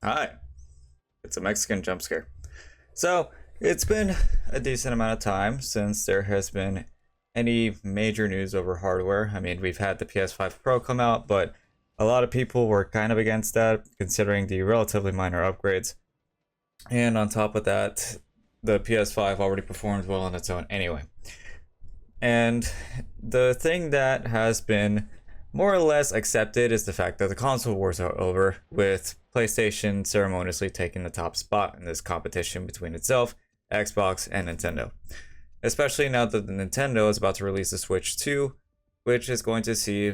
Hi, it's a Mexican jump scare. So, it's been a decent amount of time since there has been any major news over hardware. I mean, we've had the PS5 Pro come out, but a lot of people were kind of against that, considering the relatively minor upgrades. And on top of that, the PS5 already performed well on its own anyway. And the thing that has been more or less accepted is the fact that the console wars are over, with PlayStation ceremoniously taking the top spot in this competition between itself, Xbox, and Nintendo. Especially now that the Nintendo is about to release the Switch 2, which is going to see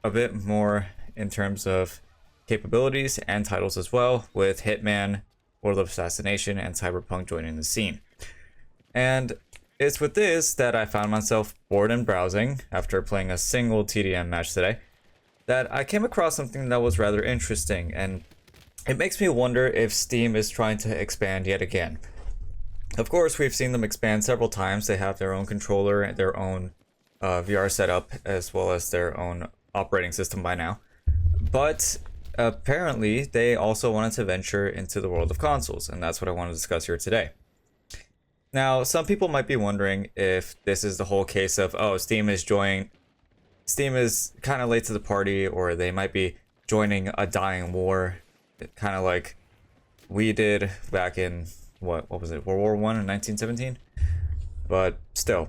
a bit more in terms of capabilities and titles as well, with Hitman, World of Assassination, and Cyberpunk joining the scene. And it's with this that I found myself bored and browsing after playing a single TDM match today, that I came across something that was rather interesting, and it makes me wonder if Steam is trying to expand yet again. Of course, we've seen them expand several times. They have their own controller and their own VR setup, as well as their own operating system by now. But apparently, they also wanted to venture into the world of consoles, and that's what I want to discuss here today. Now, some people might be wondering if this is the whole case of, oh, Steam is kind of late to the party, or they might be joining a dying war, kind of like we did back in, what was it, World War I in 1917? But still,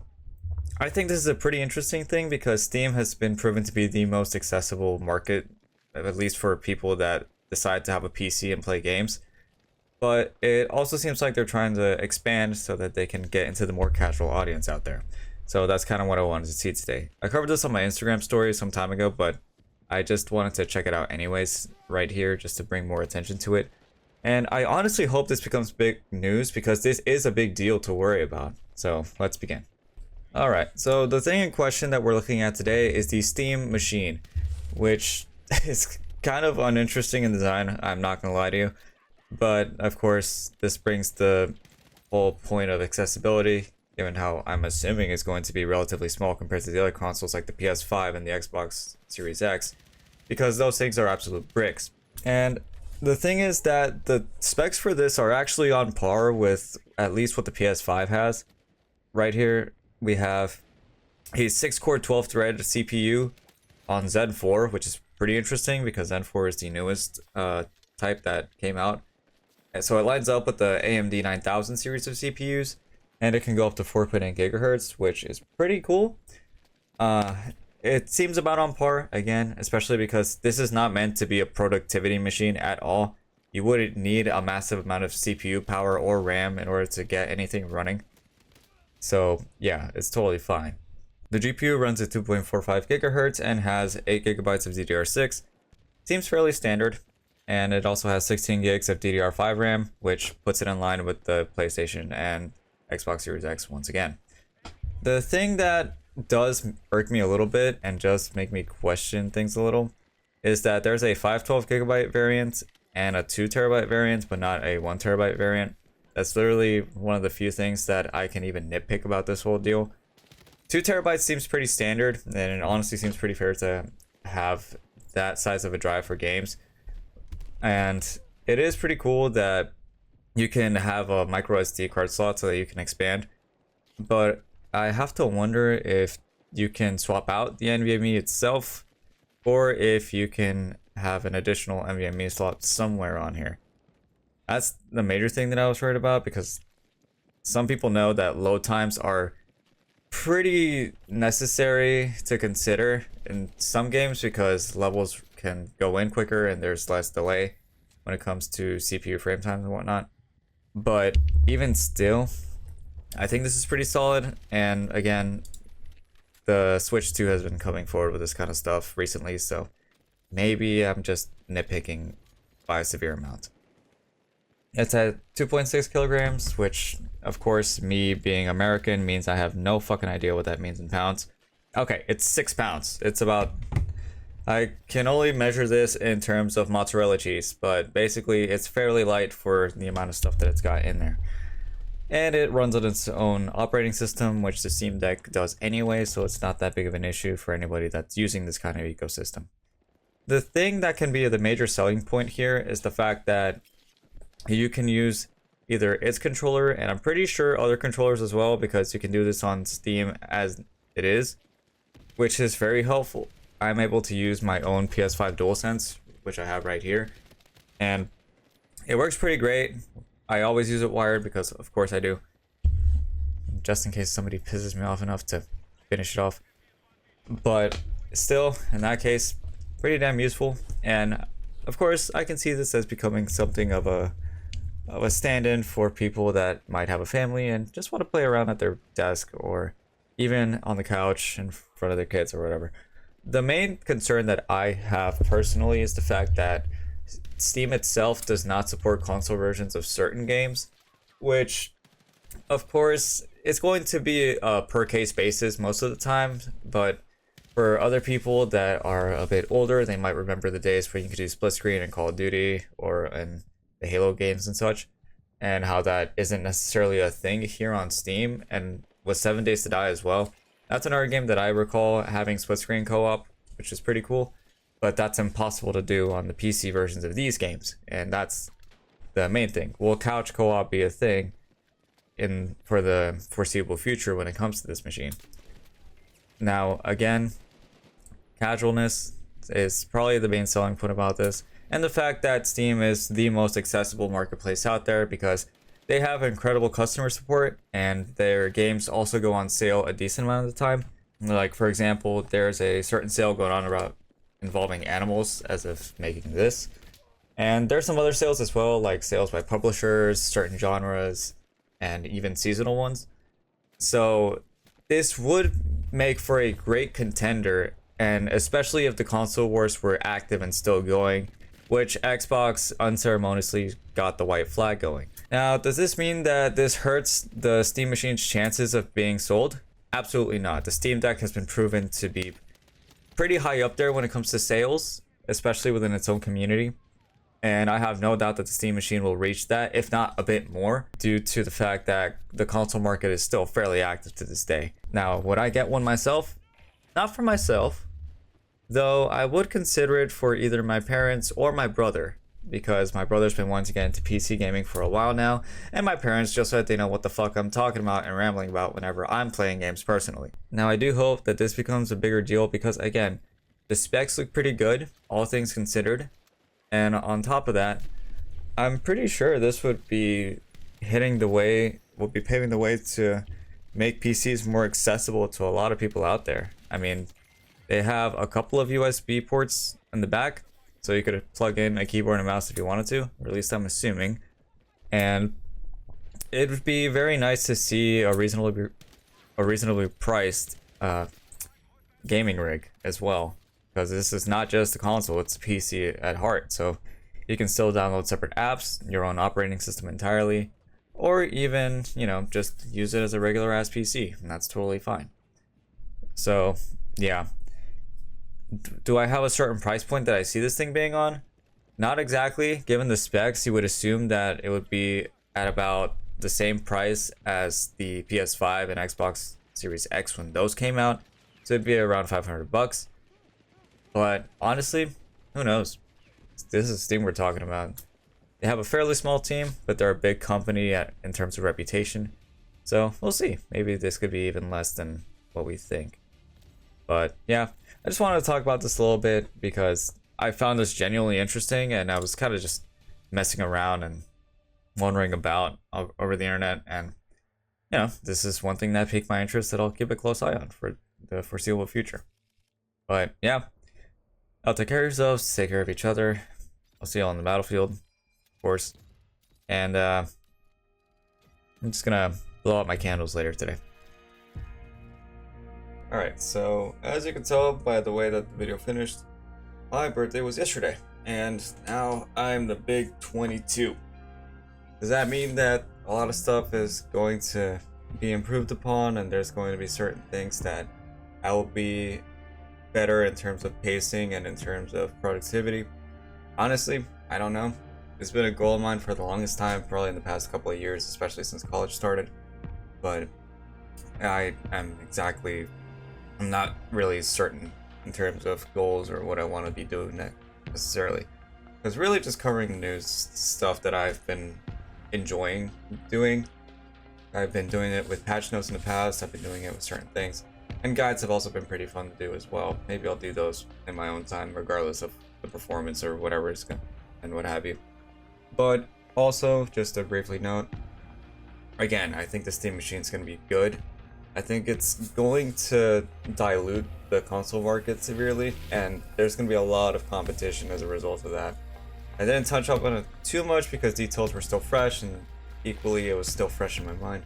I think this is a pretty interesting thing because Steam has been proven to be the most accessible market, at least for people that decide to have a PC and play games. But it also seems like they're trying to expand so that they can get into the more casual audience out there. So that's kind of what I wanted to see today. I covered this on my Instagram story some time ago, but I just wanted to check it out anyways right here just to bring more attention to it. And I honestly hope this becomes big news because this is a big deal to worry about. So let's begin. Alright, so the thing in question that we're looking at today is the Steam Machine, which is kind of uninteresting in design, I'm not gonna lie to you. But of course, this brings the whole point of accessibility, given how I'm assuming it's going to be relatively small compared to the other consoles like the PS5 and the Xbox Series X, because those things are absolute bricks. And the thing is that the specs for this are actually on par with at least what the PS5 has. Right here, we have a 6-core 12-thread CPU on Zen 4, which is pretty interesting because Zen 4 is the newest type that came out. And so it lines up with the AMD 9000 series of CPUs, and it can go up to 4.8 gigahertz, which is pretty cool. It seems about on par, again, especially because this is not meant to be a productivity machine at all. You wouldn't need a massive amount of CPU power or RAM in order to get anything running. So yeah, it's totally fine. The GPU runs at 2.45 gigahertz and has 8 gigabytes of DDR6. Seems fairly standard. And it also has 16 gigs of DDR5 RAM, which puts it in line with the PlayStation and Xbox Series X once again. The thing that does irk me a little bit and just make me question things a little is that there's a 512 gigabyte variant and a 2 terabyte variant, but not a 1 terabyte variant. That's literally one of the few things that I can even nitpick about this whole deal. 2 terabytes seems pretty standard, and it honestly seems pretty fair to have that size of a drive for games. And it is pretty cool that you can have a micro SD card slot so that you can expand. But I have to wonder if you can swap out the NVMe itself, or if you can have an additional NVMe slot somewhere on here. That's the major thing that I was worried about, because some people know that load times are pretty necessary to consider in some games because levels can go in quicker and there's less delay when it comes to CPU frame times and whatnot. But even still, I think this is pretty solid. And again, the Switch 2 has been coming forward with this kind of stuff recently, so maybe I'm just nitpicking by a severe amount. It's at 2.6 kilograms, which of course, me being American means I have no fucking idea what that means in pounds. Okay, it's 6 pounds. It's about, I can only measure this in terms of mozzarella cheese, but basically it's fairly light for the amount of stuff that it's got in there. And it runs on its own operating system, which the Steam Deck does anyway, so it's not that big of an issue for anybody that's using this kind of ecosystem. The thing that can be the major selling point here is the fact that you can use either its controller, and I'm pretty sure other controllers as well, because you can do this on Steam as it is, which is very helpful. I'm able to use my own PS5 DualSense, which I have right here, and it works pretty great. I always use it wired because of course I do, just in case somebody pisses me off enough to finish it off. But still, in that case, pretty damn useful. And of course I can see this as becoming something of a stand-in for people that might have a family and just want to play around at their desk or even on the couch in front of their kids or whatever. The main concern that I have personally is the fact that Steam itself does not support console versions of certain games, which of course it's going to be a per case basis most of the time, but for other people that are a bit older, they might remember the days where you could do split screen in Call of Duty or in the Halo games and such, and how that isn't necessarily a thing here on Steam. And with 7 Days to Die as well, that's another game that I recall having split screen co-op, which is pretty cool, but that's impossible to do on the PC versions of these games, and that's the main thing. Will couch co-op be a thing for the foreseeable future when it comes to this machine? Now again, casualness is probably the main selling point about this, and the fact that Steam is the most accessible marketplace out there because they have incredible customer support and their games also go on sale a decent amount of the time. Like for example, there's a certain sale going on about involving animals as of making this, and there's some other sales as well, like sales by publishers, certain genres, and even seasonal ones. So this would make for a great contender, and especially if the console wars were active and still going, which Xbox unceremoniously got the white flag going. Now, does this mean that this hurts the Steam machine's chances of being sold? Absolutely not. The Steam Deck has been proven to be pretty high up there when it comes to sales, especially within its own community. And I have no doubt that the Steam machine will reach that, if not a bit more, due to the fact that the console market is still fairly active to this day. Now, would I get one myself? Not for myself, though I would consider it for either my parents or my brother, because my brother's been wanting to get into PC gaming for a while now, and my parents, just so that they know what the fuck I'm talking about and rambling about whenever I'm playing games personally. Now, I do hope that this becomes a bigger deal because, again, the specs look pretty good, all things considered. And on top of that, I'm pretty sure this would be paving the way to make PCs more accessible to a lot of people out there. I mean, they have a couple of USB ports in the back, so you could plug in a keyboard and a mouse if you wanted to, or at least I'm assuming. And it would be very nice to see a reasonably priced gaming rig as well, because this is not just a console, it's a PC at heart. So you can still download separate apps, your own operating system entirely, or even, you know, just use it as a regular ass PC, and that's totally fine. So yeah, do I have a certain price point that I see this thing being on? Not exactly. Given the specs, you would assume that it would be at about the same price as the PS5 and Xbox Series X when those came out, so it'd be around $500. But honestly, who knows? This is Steam we're talking about. They have a fairly small team, but they're a big company in terms of reputation. So we'll see. Maybe this could be even less than what we think. But yeah, I just wanted to talk about this a little bit because I found this genuinely interesting, and I was kind of just messing around and wondering about over the internet. And you know, this is one thing that piqued my interest that I'll keep a close eye on for the foreseeable future. But yeah, I'll take care of yourselves, take care of each other. I'll see you all on the battlefield, of course. And I'm just gonna blow out my candles later today. Alright, so as you can tell by the way that the video finished, my birthday was yesterday, and now I'm the big 22. Does that mean that a lot of stuff is going to be improved upon, and there's going to be certain things that I will be better in terms of pacing and in terms of productivity? Honestly, I don't know. It's been a goal of mine for the longest time, probably in the past couple of years, especially since college started. But I'm not really certain in terms of goals or what I want to be doing next necessarily. Because really just covering news stuff that I've been enjoying doing. I've been doing it with patch notes in the past, I've been doing it with certain things. And guides have also been pretty fun to do as well. Maybe I'll do those in my own time, regardless of the performance or whatever it's going and what have you. But also, just to briefly note, again, I think the Steam machine is going to be good. I think it's going to dilute the console market severely, and there's going to be a lot of competition as a result of that. I didn't touch up on it too much because details were still fresh, and equally it was still fresh in my mind.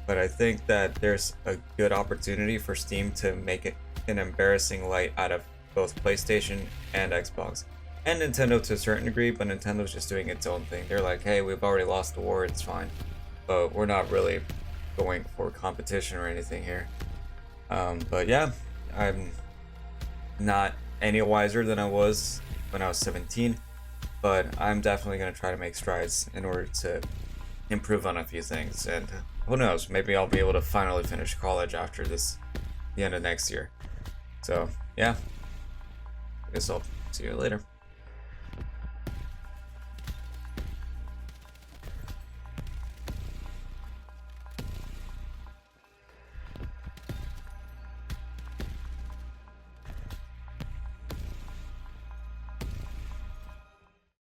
But I think that there's a good opportunity for Steam to make it an embarrassing light out of both PlayStation and Xbox. And Nintendo to a certain degree, but Nintendo's just doing its own thing. They're like, hey, we've already lost the war, it's fine. But we're not really going for competition or anything here. But yeah, I'm not any wiser than I was when I was 17, but I'm definitely going to try to make strides in order to improve on a few things. And who knows, maybe I'll be able to finally finish college after the end of next year. So yeah, I guess I'll see you later.